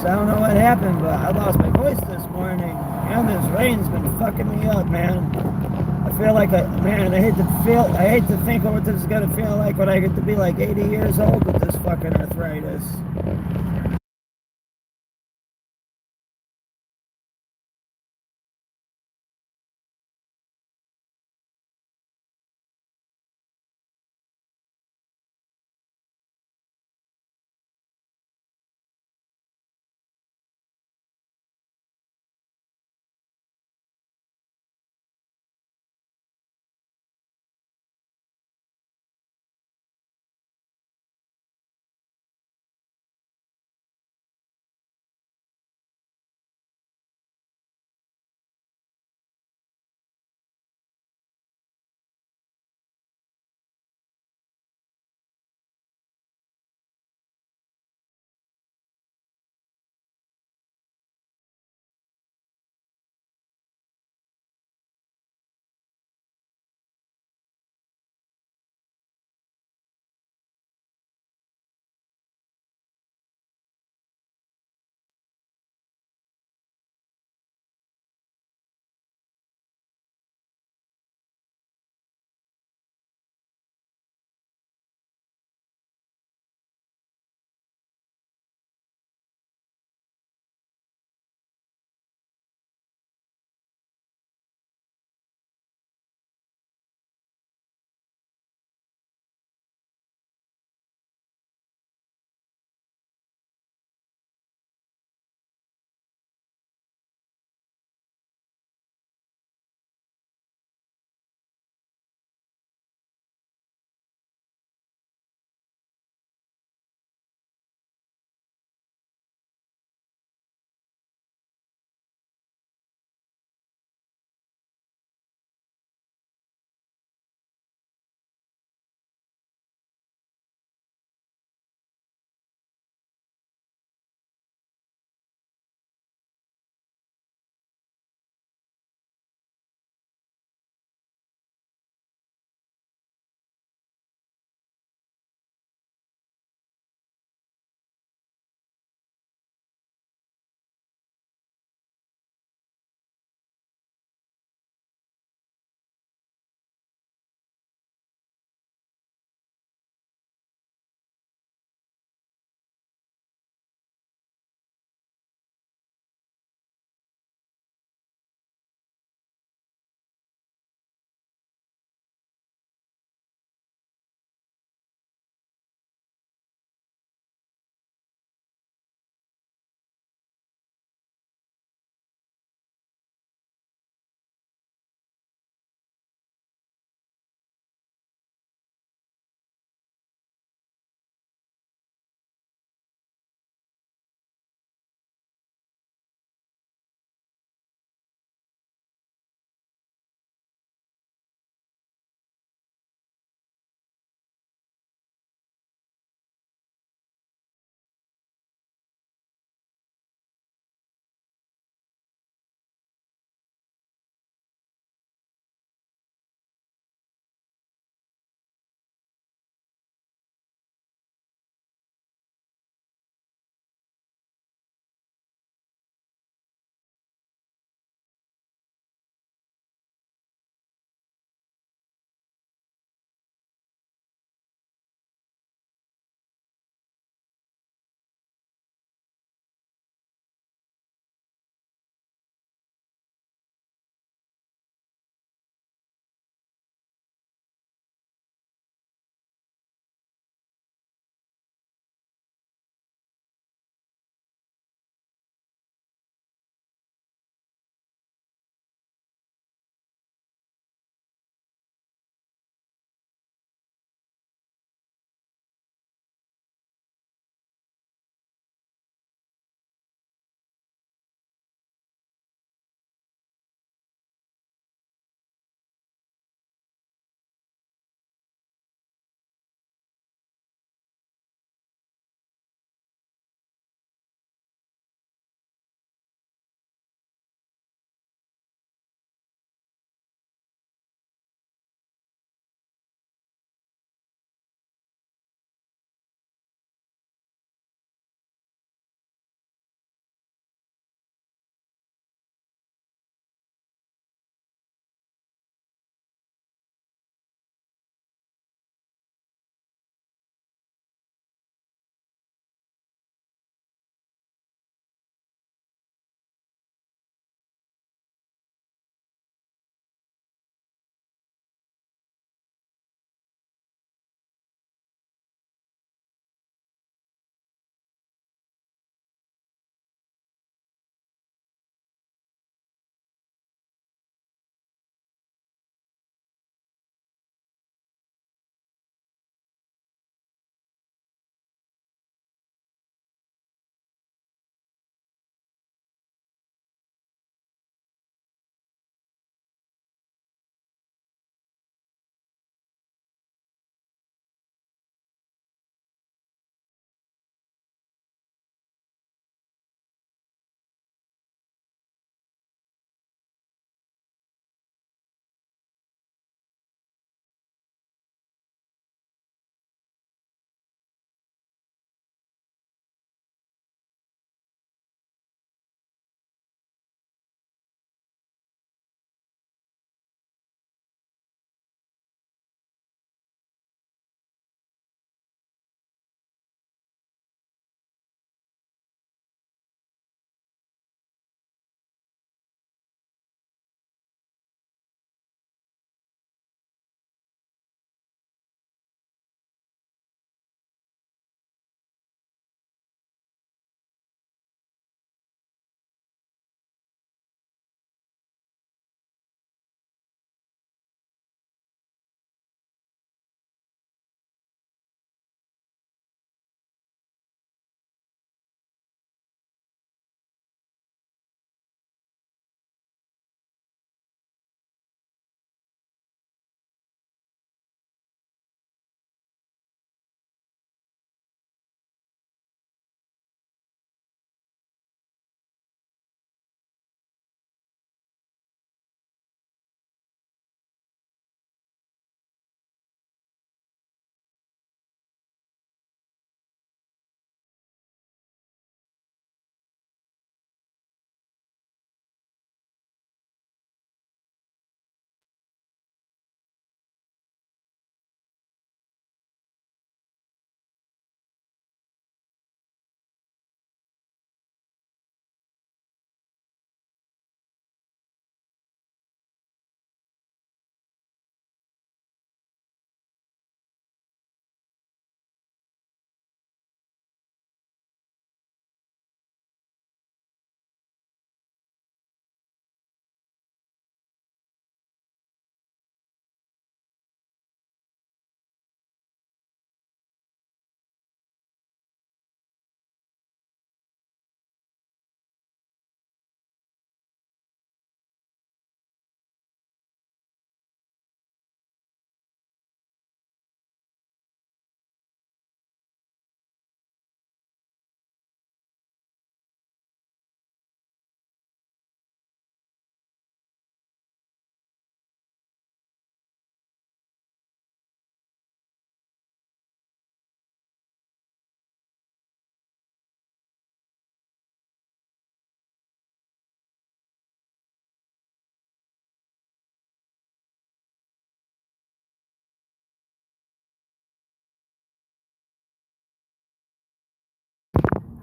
I don't know what happened, but I lost my voice this morning. And this rain's been fucking me up, man. I feel like man, I hate to think of what this is gonna feel like when I get to be like 80 years old with this fucking arthritis.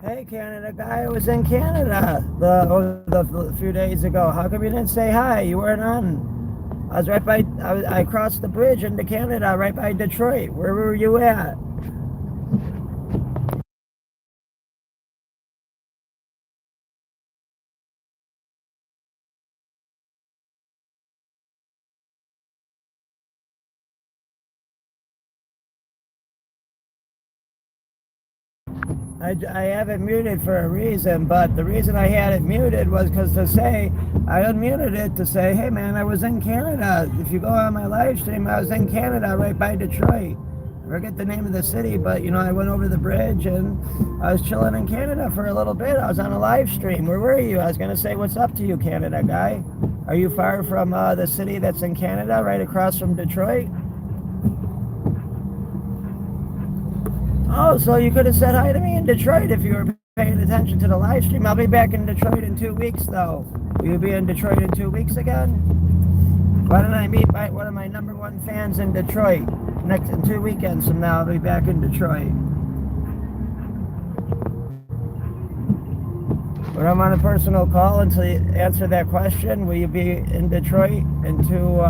Hey, Canada guy, I was in Canada the few days ago. How come you didn't say hi? You weren't on. I was right by, I crossed the bridge into Canada, right by Detroit. Where were you at? I have it muted for a reason, but the reason I had it muted was because I unmuted it to say, hey man, I was in Canada. If you go on my live stream, I was in Canada right by Detroit. I forget the name of the city, but I went over the bridge and I was chilling in Canada for a little bit. I was on a live stream. Where were you? I was going to say, what's up to you, Canada guy? Are you far from the city that's in Canada, right across from Detroit? Oh, so you could have said hi to me in Detroit if you were paying attention to the live stream. I'll be back in Detroit in 2 weeks, though. Will you be in Detroit in 2 weeks again? Why don't I meet one of my number one fans in Detroit next in 2 weekends from now? I'll be back in Detroit. When I'm on a personal call until you answer that question, will you be in Detroit in 2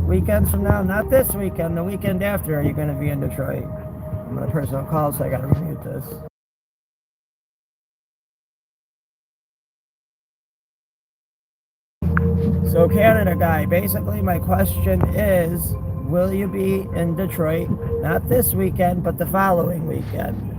weekends from now? Not this weekend, the weekend after. Are you going to be in Detroit? I'm on a personal call, so I got to mute this. So, Canada guy, basically my question is, will you be in Detroit, not this weekend, but the following weekend?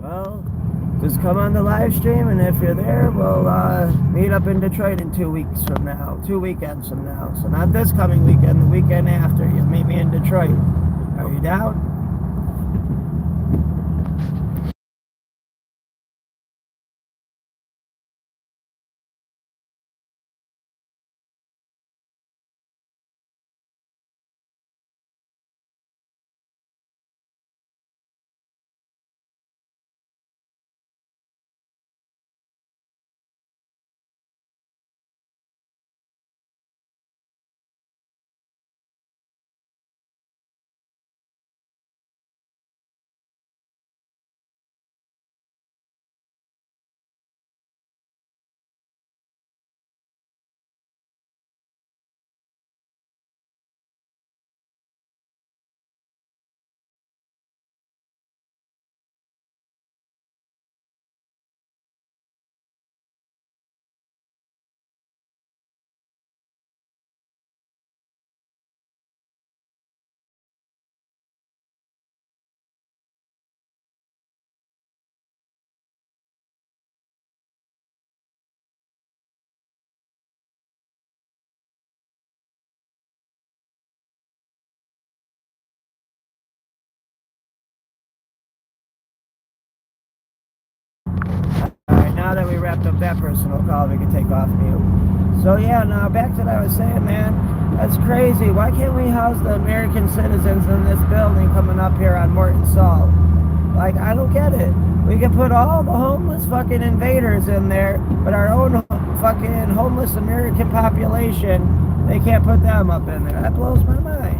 Well, just come on the live stream, and if you're there, we'll meet up in Detroit in 2 weeks from now, 2 weekends from now. So not this coming weekend, the weekend after. You'll meet me in Detroit. Are you down? All right, now that we wrapped up that personal call, we can take off mute. So yeah, now back to what I was saying, man. That's crazy. Why can't we house the American citizens in this building coming up here on Morton Salt? Like, I don't get it. We can put all the homeless fucking invaders in there, but our own fucking homeless American population, they can't put them up in there. That blows my mind.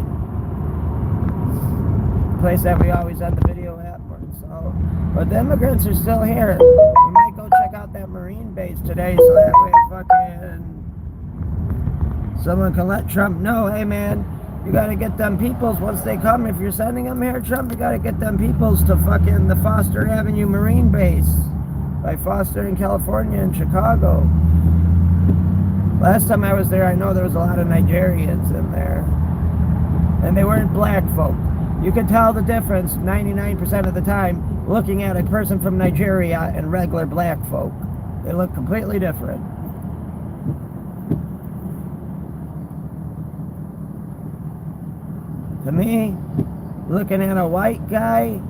The place that we always end the video at, Morton Salt. But the immigrants are still here. We might go check out that Marine base today, so that way fucking Someone can let Trump know, hey man, you gotta get them peoples once they come. If you're sending them here, Trump, you gotta get them peoples to fucking the Foster Avenue Marine Base by Foster in California and Chicago. Last time I was there, I know there was a lot of Nigerians in there. And they weren't black folk. You could tell the difference 99% of the time looking at a person from Nigeria and regular black folk. They look completely different. To me, looking at a white guy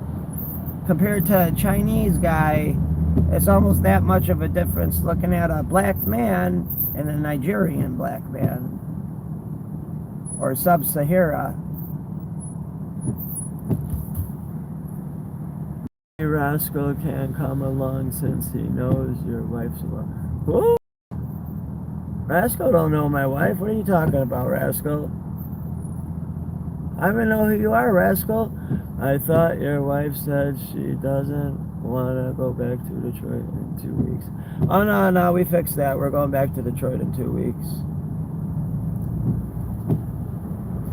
compared to a Chinese guy, it's almost that much of a difference looking at a black man and a Nigerian black man. Or sub-Sahara. Rascal can't come along since he knows your wife's wife. Who? Rascal don't know my wife. What are you talking about, Rascal? I don't even know who you are, Rascal. I thought your wife said she doesn't want to go back to Detroit in 2 weeks. Oh, no, we fixed that. We're going back to Detroit in 2 weeks.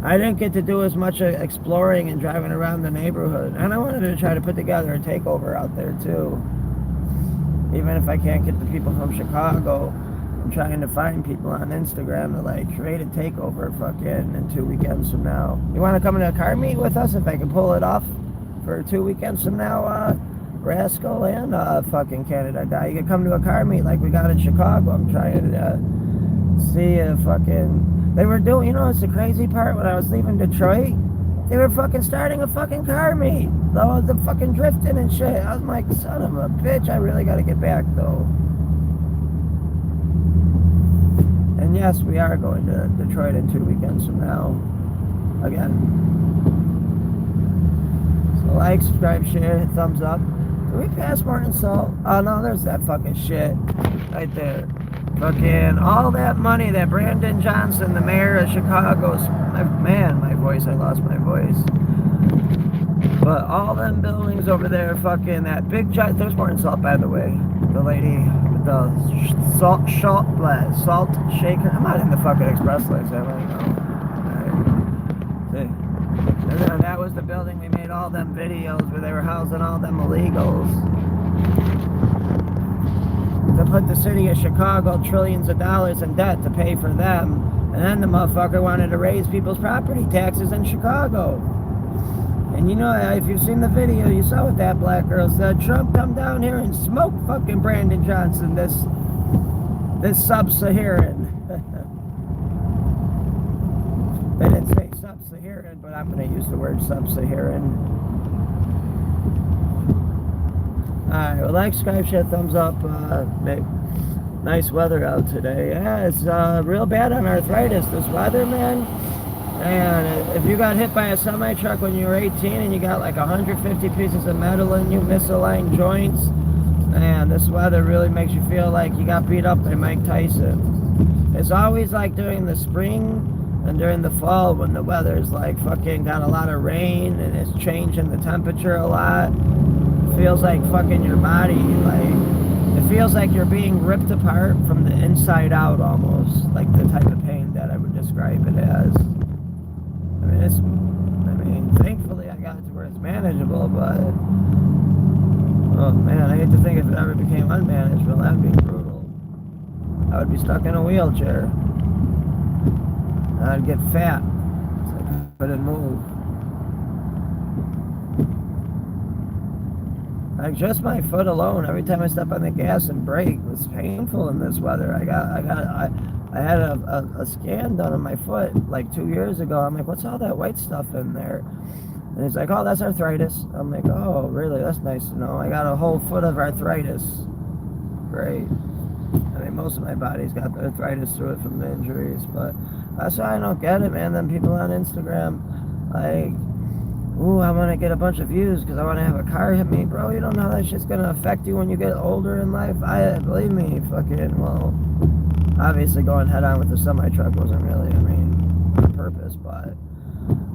I didn't get to do as much exploring and driving around the neighborhood. And I wanted to try to put together a takeover out there, too. Even if I can't get the people from Chicago, I'm trying to find people on Instagram to, like, create a takeover fucking in 2 weekends from now. You want to come to a car meet with us if I can pull it off for 2 weekends from now, Rascal and fucking Canada guy? You can come to a car meet like we got in Chicago. I'm trying to see if fucking... They were doing, you know, it's the crazy part. When I was leaving Detroit, they were fucking starting a fucking car meet. The fucking drifting and shit. I was like, son of a bitch, I really gotta get back, though. And yes, we are going to Detroit in 2 weekends from now. Again. So like, subscribe, share, hit thumbs up. Did we pass Morton Salt? Oh no, there's that fucking shit right there. Fucking all that money that Brandon Johnson, the mayor of Chicago, my voice, I lost my voice. But all them buildings over there, fucking that big giant, there's Morton Salt, by the way. The lady with the salt shaker. I'm not in the fucking express lanes, am I? No. Alright. And then that was the building we made all them videos where they were housing all them illegals. To put the city of Chicago trillions of dollars in debt to pay for them. And then the motherfucker wanted to raise people's property taxes in Chicago. And you know, if you've seen the video, you saw what that black girl said. Trump, come down here and smoke fucking Brandon Johnson, this sub-Saharan. They didn't say sub-Saharan, but I'm going to use the word sub-Saharan. Alright, well, like, subscribe, share, thumbs up. Nice weather out today. Yeah, it's real bad on arthritis, this weather, man. And if you got hit by a semi-truck when you were 18 and you got like 150 pieces of metal in you, misaligned joints, man, this weather really makes you feel like you got beat up by Mike Tyson. It's always like during the spring and during the fall when the weather's like fucking got a lot of rain and it's changing the temperature a lot. Feels like fucking your body, like, it feels like you're being ripped apart from the inside out almost, like the type of pain that I would describe it as. I mean, thankfully I got it to where it's manageable, but, oh man, I hate to think if it ever became unmanageable, that'd be brutal. I would be stuck in a wheelchair. I'd get fat, so I couldn't move. Like just my foot alone, every time I step on the gas and brake, was painful in this weather. I had a scan done on my foot like 2 years ago. I'm like, what's all that white stuff in there? And he's like, oh, that's arthritis. I'm like, oh, really? That's nice to know. I got a whole foot of arthritis. Great. I mean, most of my body's got the arthritis through it from the injuries, but that's why I don't get it, man. Them people on Instagram, like, ooh, I want to get a bunch of views because I want to have a car hit me. Bro, you don't know how that shit's going to affect you when you get older in life. Believe me, fucking, well, obviously going head on with the semi-truck wasn't really, on purpose, but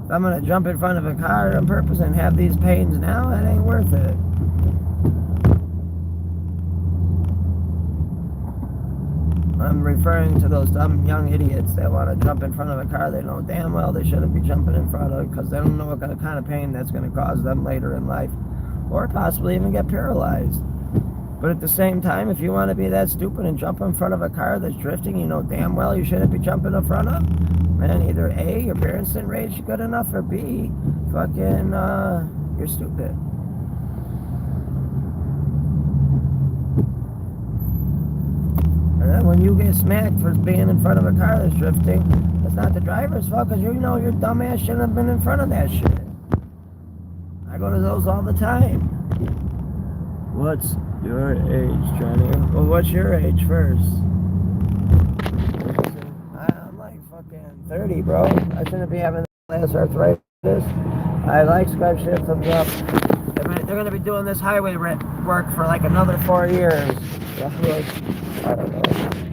if I'm going to jump in front of a car on purpose and have these pains now, it ain't worth it. I'm referring referring to those dumb young idiots that want to jump in front of a car they know damn well they shouldn't be jumping in front of because they don't know what kind of pain that's going to cause them later in life, or possibly even get paralyzed. But at the same time, if you want to be that stupid and jump in front of a car that's drifting, you know damn well you shouldn't be jumping in front of, man, either A, your parents didn't raise you good enough, or B, fucking, you're stupid. And then when you get smacked for being in front of a car that's drifting, it's not the driver's fault, because you know your dumbass shouldn't have been in front of that shit. I go to those all the time. What's your age, Johnny? Well, what's your age first? I'm like fucking 30, bro. I shouldn't be having last arthritis. I like Skype shit from up. They're going to be doing this highway work for like another 4 years. I don't know.